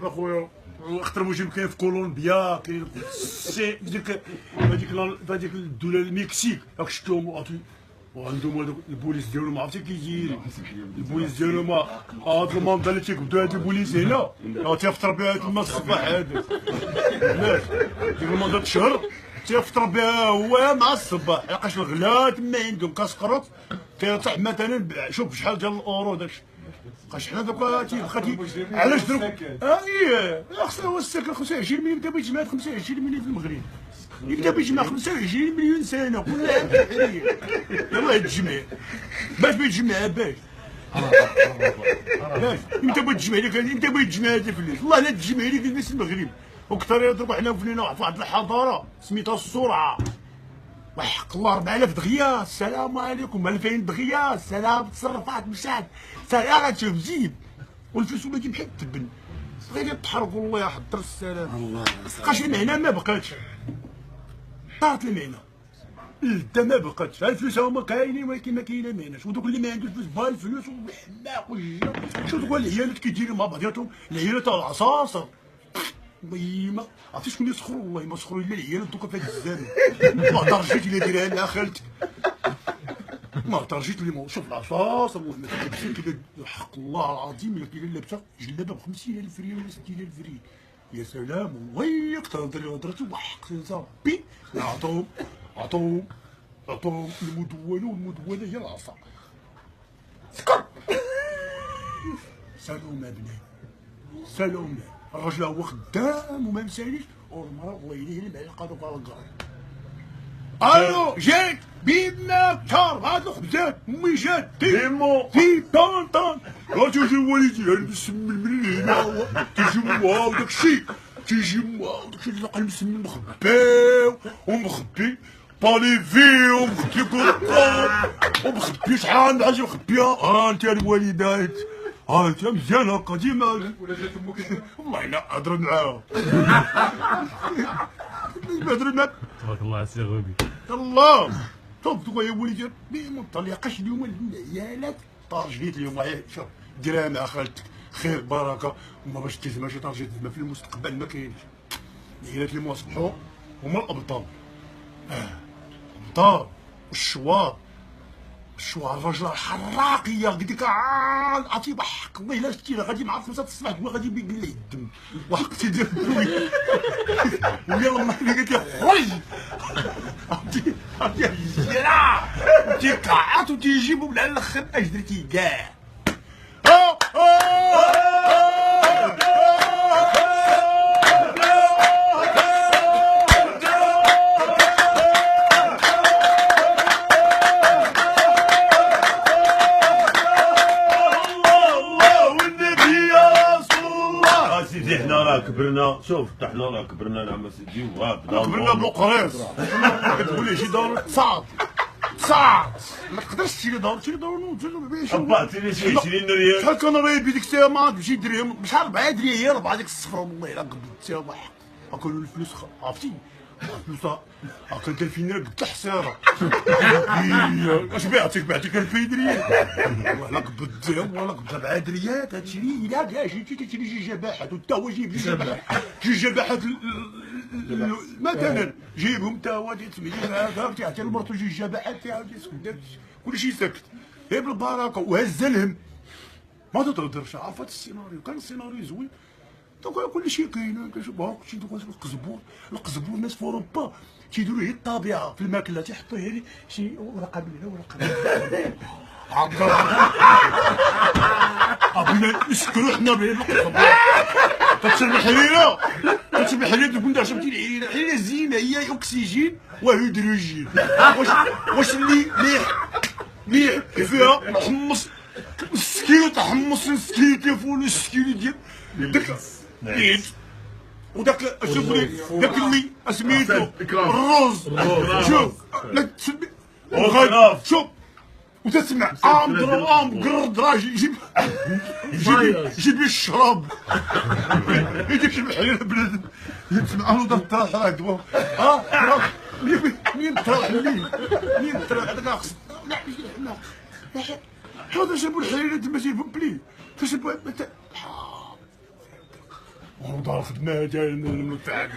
المغرب اخويا، اخطر مجرم كاين في كولومبيا، كاين في هذيك الدوله المكسيك، راك شفتهم وعندهم هذوك البوليس ديالهم، عرفتي كي يدير البوليس ديالهم. هاد المنطقه اللي تيقبضوا هاد البوليس هنا تيفطر بها تما الصباح هذا، علاش ديك المنطقه شهر تيفطر بها هو مع الصباح، لقاش الغلا تما عندهم كاس قرط تيطيح مثلا شوف شحال ديال الاورو داكشي. بقاش حنا دوكا تيبقى علاش دروك خصنا هو الساكن 25 مليون، بدا بيجمع 25 مليون في المغرب، يبدا بيجمع 25 مليون سنه كل عام تحرير. يلاه يتجمع باش بيتجمع باش امتى بغيت تجمع لك هذه، امتى بغيت تجمع هذه الفلوس؟ والله لا تجمع لك الناس المغرب وكثر يضربوا حنا فينا في واحد الحضاره سميتها السرعه. وحق الله 4000 دغيا السلام عليكم، 2000 دغيا السلام، تصرفات مشات سيارة شوف زيد والفلوس ولات بحال التبن غير يتحرقوا. والله يحضر السلام، الله بقاش المعنى ما بقاتش، طارت المعنى الدا ما بقاتش. الفلوس هما كاينين ولكن ما كاينه معناش، ودوك اللي ما عندوش فلوس بغا الفلوس والحماق والجيا. شوف دوك العيالات كيديروا مع بعضياتهم، العيالات تاع العصاصر والله ما عرفتي شكون اللي يسخروا، والله ما سخروا الا العيالات دوكا في هذا الزمان. ما هضرجيت اللي دايرها لها خالتك، ما هضرجيت اللي ما شوف العصاصر حق الله العظيم الا كاين لابسه جلابه ب 50,000 ريال ولا 60,000 ريال. يا سلام والله تهضري هضرتي وحق ربي عطوهم المدونه، والمدونه هي العصا. سكر سالوهم ابنائي سالوهم، الراجل هو خدام وما مساليش، والمراه الله يهديه المعلقه دوك على الكار. الو جيت بيدنا كار هاد الخبزات، امي جات في طون راه تيجي والدي المسمن من هنا تيجي معاه وداكشي، تيجي معاه وداكشي اللي لقى المسمن مخباو ومخبي باليفي ومخبي كوطون ومخبي شحال من حاجه مخبيها. ها انت الوالدات، ها انت مزيانه قديمه ولا جات امك؟ والله لا هضر معاها هضر معاها تبارك الله على السي غوبي. الله شوف دوك يا وليدي ما مطلقاش اليوم العيالات طارجيت اليوم. شوف ديرها مع خالتك خير بركه، وما باش تلزم شي طارجيت في المستقبل ما كاينش. العيالات اللي موصحوا هما الابطال، الابطال والشوار الرجل الحراقيه قديك عرفتي بحق الله الا شتي غادي مع 5 الصباح تقول غادي يقلع الدم وحق تيدير ويلا ما قالت لي خرج عرفتي الجرا تيقعط وتيجيبو من على الاخر اش درتي كاع. حنا راه كبرنا، شوف حتى حنا راه كبرنا نعم سيدي كبرنا بالقريص كتقول لي شي دار تصاعد ما تقدرش تشري دار نوض عطيني شي 20 ريال شحال كان رايبي ديك الساعه ما عاد بشي درهم بشحال 4 دريال 4 ديك الصفره والله الا قبلتها وحق اكلوا الفلوس عرفتي الفلوس اكلت 2000 ريال قلت الحساره اش بعتك 2000 ريال والله قبضتها والله قبضت 4 دريال تشري الا كاع جيتي تشري شي جباحات وتا هو جيب شي جباحات مثلا جيبهم تا هو تسمعي هذا تعطي لمرتو جوج جباحات تعاود يسكت كلشي ساكت غير بالبركه وهز الهم ما تقدرش. عرفت السيناريو كان السيناريو زوين دوكا كلشي كاين كنشوف شي دوكا القزبور الناس في اوروبا تيديروا هي الطبيعه في الماكله تيحطوا هي شي ورقه من هنا ورقه من هنا بغينا نسكروا حنا بين القزبور تتشرب الحريره تكون داك شفتي الحريره زينه هي اكسجين وهيدروجين واش اللي مليح فيها محمص السكينه تحمص السكينه تيفول السكينه ديال داك وداك شوف داك اللي سميتو الروز شوف لا تسمي شوف وتسمع قرد راجل جيب لي الشراب يديك الحريره بنادم تسمع انو طرح راه دوا منين طرح منين طرح هذاك خص لا هذا جابوا الحريره تما جايبهم بلي فاش ودار الخدمه ديالنا المنفعه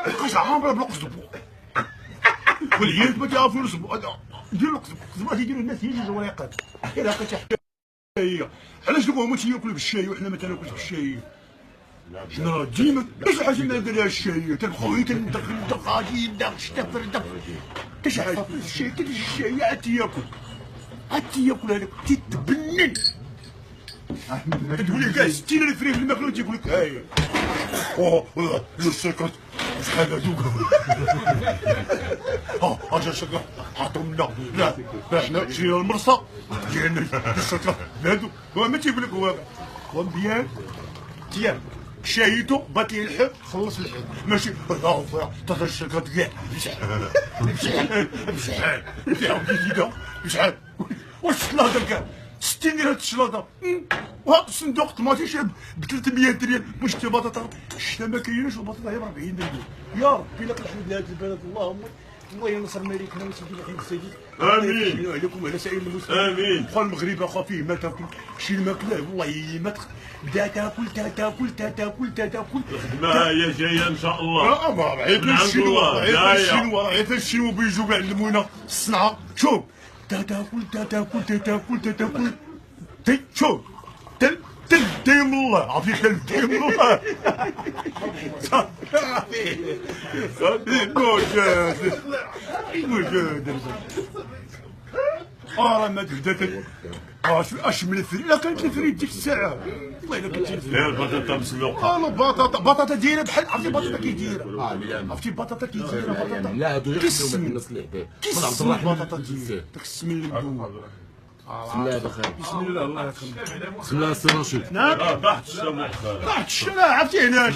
بقاش عامره بالقصب والعيال ما تعرفوا يرسموا ديروا القصب تيديروا الناس هي جوج وريقات الا لقيتها حكايه علاش هما تياكلوا بالشاي وحنا ما تناكلوش بالشاي شنو ديما ايش حاجه ما دارها الشاي تنخوي تندخل غادي يبدا شتا فرده ايش حاجه الشاي كاين الشاي عاد تياكل هذاك تيتبنن تقول لك كاع 60 فريق في الماكله تيقول لك هاي لو سكوت شحال هادوك اجا شكا حاطمنا لا حنا جينا المرصى ديالنا الشكا هادو هو ما تيقول لك هو مزيان ديال شايتو بات لي الحب خلص الحب ماشي تهضر الشكات كاع بشحال واش الشلاضه كاع 60 ديال هاد الشلاضه وهاد الصندوق طماطي شاب ب 300 ريال واش شتي بطاطا الشتا ما كايناش والبطاطا هي ب 40 ريال يا ربي لك الحمد لهاد البلد اللهم الله ينصر ملكنا وسيدي الحين السيدي امين عليكم وعلى سائر المسلمين امين بقى المغرب اخا فيه ما تاكل شي الماكله والله ما بدا تاكل ما هي جايه ان شاء الله ما عيب الشنوا عيب الشنوا بيجوا يعلمونا الصنعه شوف تاكل شوف تلديم الله عطيك تلديم الله موجود راه ما تبدا اشمل الفريد لا كانت الفريد ديك الساعه والله الا كنتي هي البطاطا مسلوقه بطاطا دايره بحال عرفتي بطاطا كي دايره عرفتي بطاطا كي دايره بطاطا لا هادو يخدموا الناس اللي حداه من عبد الرحمن بطاطا ديال داك السم اللي مدوب بسم الله بخير بسم الله الله يخليك بسم الله السي رشيد طاحت الشمس طاحت الشارع عرفتي علاش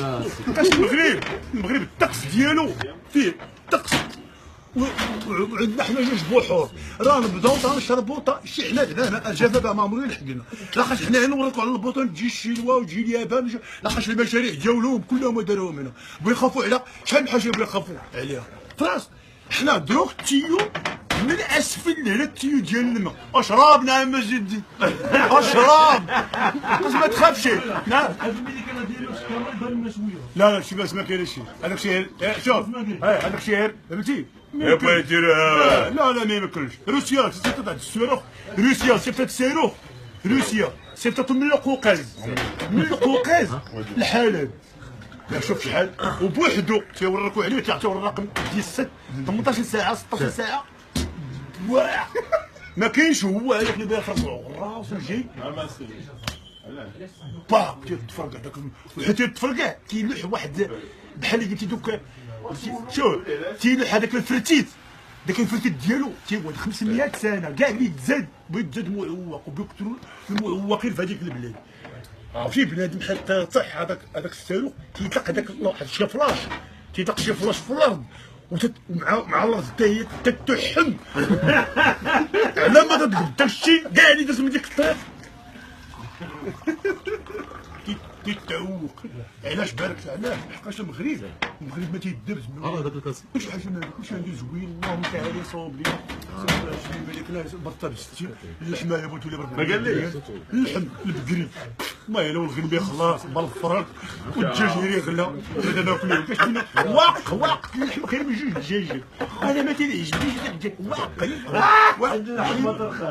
كاش المغرب الطقس ديالو فيه الطقس وعندنا حنا جوج بحور رانا نبداو تنشربوا شي حنا هنا الجفاف ما عمرو يلحقنا لاخاطش حنا هنا نوريكم على البطون تجي الشينوا وتجي اليابان لاخاطش المشاريع ديالهم كلهم داروهم هنا بغاو يخافوا على شحال من حاجه بغاو يخافوا عليها فراس حنا دروك التيو من اسفل هنا التيو ديال الماء اشراب نعم مجدي اشراب ما تخافش نعم لا شي باس ما كاينش شي هذاك شي شوف هذاك شي فهمتي يبغى يديرها لا ما يمكنش روسيا سيفتت الصاروخ روسيا سيفتت الصاروخ روسيا سيفتت من القوقاز لحالب لا شوف شحال وبوحدو تيوريكو عليه تعطيو الرقم ديال 18 ساعه 16 ساعه واع ما كاينش هو هذاك اللي بيخرج راسو جاي با تيتفرقع داك وحيت تيتفرقع تيلوح واحد بحال اللي قلتي دوك شوف تيلوح هذاك الفرتيت داك الفرتيت ديالو تيقعد 500 سنه كاع اللي تزاد بيتزاد معوق وبيقتلوا المعوقين في هذيك البلاد عرفتي بنادم حتى طيح هذاك الصاروخ تيطلق هذاك واحد شي فلاش تيطلق شي فلاش في الارض مع الارض حتى هي تتحم على ما تقدر داكشي كاع اللي داز من ديك الطريق تيتعوق علاش بارك علاش حقاش المغرب ما تيدرز هذاك الكاس كلشي حاجه ما كلشي عنده زوين اللهم تعالى صوب لينا 27 ملك لا بطل 60 اللحمه يا بوتو ما قال لي اللحم البقري ما لو الغنبي خلاص بالفرق والدجاج اللي غلا هذا ناكلو كاش واق اللحم خير من جوج دجاج انا ما تيعجبنيش الدجاج واق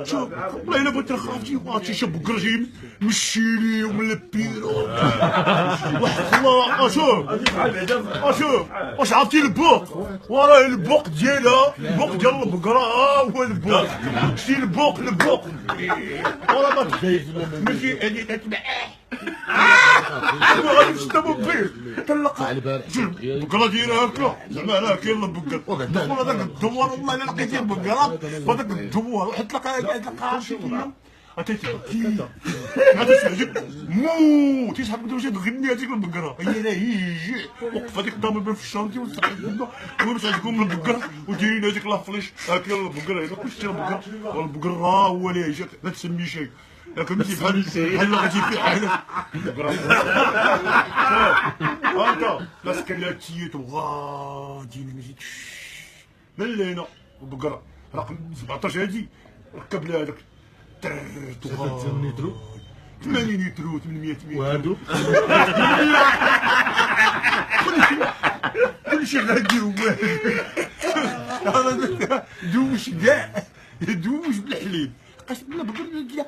شوف والله الا بغيت نخاف شي شي بقر جاي من الشيلي ومن البيرو واحد الله اشوف واش عرفتي البوق وراه البوق ديالها البوق ديال البقره هو البوق شتي البوق وراه ما تخايف ماشي هادي تتبع غادي تشتمو بيه تلقى البقره دايره هكا زعما راه كاين البقر دخل هذاك الدوار والله الا لقيتي البقره بهذاك الدوار واحد تلقى شي كيلو تيتبكي ما تسمعك مو تيسحب دوجه تغني هذيك البقره هي لا يجي وقف هذيك الطامه في الشانتي وتسحب منه ويمشي عندكم البقره ودايرين هذيك لافليش هكا البقره هنا كلشي البقره والبقر راه هو اللي جاك ما تسمي شيء لكن ماشي بحال غادي في حالك هكا لا سكلاتيت وغادي نمشي من لهنا البقره رقم 17 هادي ركب لها هذاك 80 لتر 800 متر وهادو ماشي غادي هو دوش كاع يدوش بالحليب قسم بالله بقول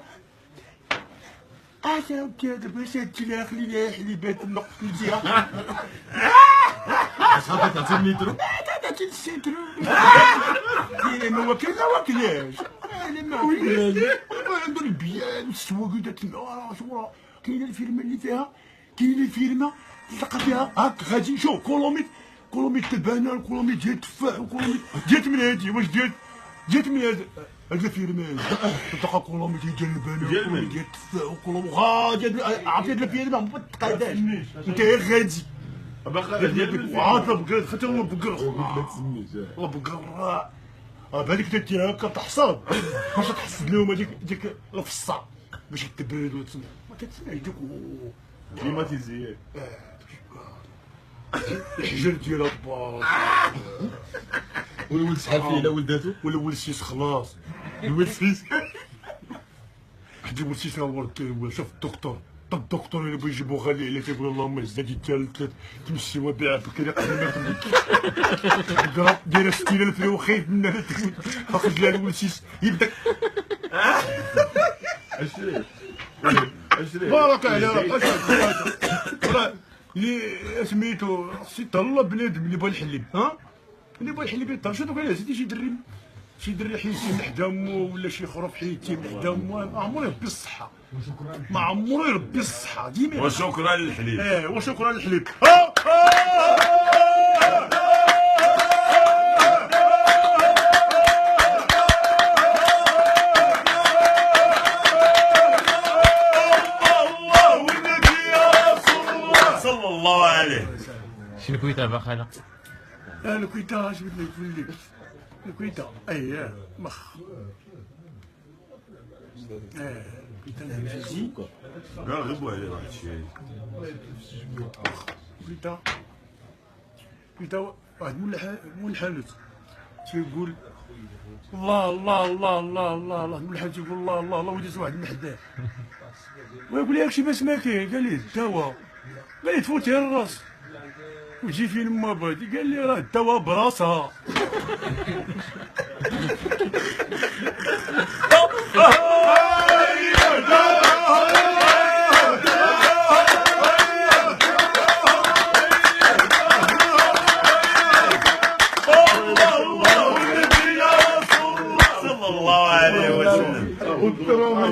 هذا باش هادشي خلي حليبات النقط فيها صافي تعطي لتر تعطي السيترو ما واكلنا واكلاش انا ما عنده البيان والسواق ودات شورا كاينه الفيرما اللي فيها كاينه الفيرما تلقى فيها هاك غادي شوف كولوميت البنان كولوميت ديال التفاح وكولوميت جات من هادي واش جات من هاد الفيرما تلقى كولوميت ديال البنان كولوميت ديال التفاح وكولوميت غادي عرفتي هاد الفيرما ما تقاداش انت غادي عاد بقر حتى هو بقر والله بقر بالك تدير هكا تحصاد باش تحصد لهم ديك الفصه باش تبرد وتسمع ما كتسمعش ديك كليماتيزي الحجر ديال با والولد شحال فيه لا ولداتو ولا ولد سيس خلاص الولد سيس حتى ولد سيس هو شاف الدكتور الدكتور اللي بغى يجيبو غالي عليه تيقول اللهم زاد الثالث تمشي وبيع بكري قبل ما تملك دايره 60000 ريال وخايف منها اخرج لها الولسيس يبدا 20 بارك عليك اللي سميتو خصو يطلع بنادم اللي بغى الحليب اللي بغى الحليب يطلع شنو قال سيدي شي دري حيتيم حدا مو ولا شي خروف حيتيم حدا مو ما عمرو يربي الصحة ما عمرو يربي الصحة ديما وشكرا للحليب وشكرا للحليب صلى الله عليه. شنو كويتا باخاله؟ الكويتا اش بدنا نقول لك الكويتا اييه مخ الكويتا الهمجيزي كاع غيبوا عليه واحد الشيء. كويتا واحد مول الحانوت تيقول الله الله الله الله الله الله مول الحانوت تيقول الله الله الله وديت واحد من حداه ويقول لي هاكشي باش ما كاين قال لي الدواء قال لي تفوتي الراس وتجي فين ما بغيتي قال لي راه الدواء براسها صلى الله عليه وسلم. والدراما